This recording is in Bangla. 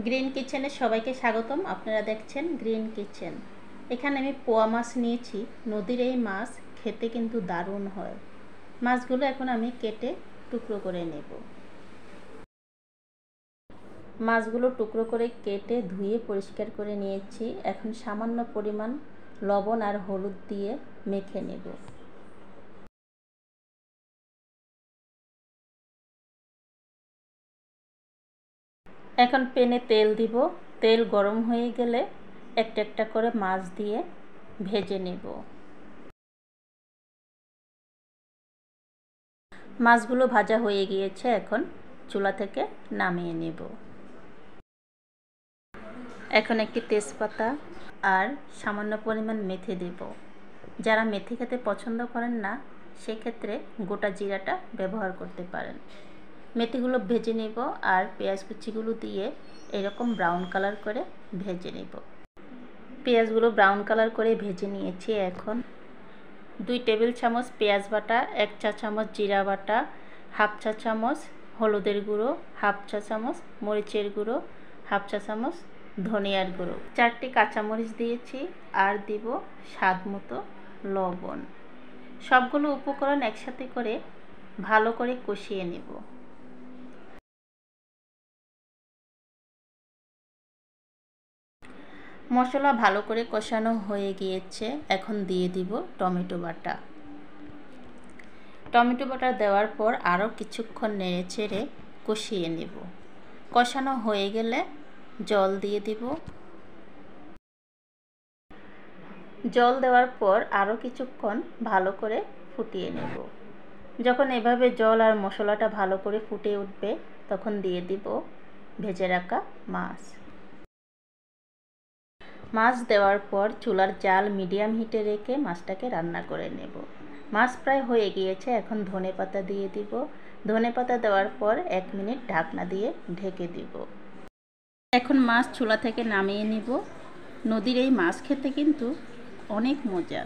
গ্রিন কিচেনে সবাইকে স্বাগতম। আপনারা দেখছেন গ্রিন কিচেন। এখানে আমি পোয়া মাছ নিয়েছি। নদীর এই মাছ খেতে কিন্তু দারুণ হয়। মাছগুলো এখন আমি কেটে টুকরো করে নেব। মাছগুলো টুকরো করে কেটে ধুয়ে পরিষ্কার করে নিয়েছি। এখন সামান্য পরিমাণ লবণ আর হলুদ দিয়ে মেখে নেব। এখন প্যানে তেল দিব। তেল গরম হয়ে গেলে একটা একটা করে মাছ দিয়ে ভেজে নেব। মাছগুলো ভাজা হয়ে গিয়েছে, এখন চুলা থেকে নামিয়ে নেব। এখন একটি তেজপাতা আর সামান্য পরিমাণ মেথি দেব। যারা মেথি খেতে পছন্দ করেন না সেক্ষেত্রে গোটা জিরাটা ব্যবহার করতে পারেন। মেথিগুলো ভেজে নেব আর পেঁয়াজ কুচিগুলো দিয়ে এরকম ব্রাউন কালার করে ভেজে নেব। পেঁয়াজগুলো ব্রাউন কালার করে ভেজে নিয়েছি। এখন 2 টেবিল চামচ পেঁয়াজ বাটা, 1 চা চামচ জিরা বাটা, হাফ চা চামচ হলুদের গুঁড়ো, হাফ চা চামচ মরিচের গুঁড়ো, হাফ চা চামচ ধনিয়ার গুঁড়ো, 4টি কাঁচামরিচ দিয়েছি আর দিব স্বাদ মতো লবণ। সবগুলো উপকরণ একসাথে করে ভালো করে কষিয়ে নেব। মশলা ভালো করে কষানো হয়ে গিয়েছে, এখন দিয়ে দিব টমেটো বাটা। টমেটো বাটা দেওয়ার পর আরও কিছুক্ষণ নেড়ে চেড়ে কষিয়ে নেব। কষানো হয়ে গেলে জল দিয়ে দিব। জল দেওয়ার পর আরও কিছুক্ষণ ভালো করে ফুটিয়ে নেব। যখন এভাবে জল আর মশলাটা ভালো করে ফুটে উঠবে তখন দিয়ে দিব ভেজে রাখা মাছ। মাছ দেওয়ার পর চুলার জাল মিডিয়াম হিটে রেখে মাছটাকে রান্না করে নেব। মাছ প্রায় হয়ে গিয়েছে, এখন ধনেপাতা দিয়ে দিব। ধনেপাতা দেওয়ার পর 1 মিনিট ঢাকনা দিয়ে ঢেকে দিব। এখন মাছ চুলা থেকে নামিয়ে নিব। নদীর এই মাছ খেতে কিন্তু অনেক মজা।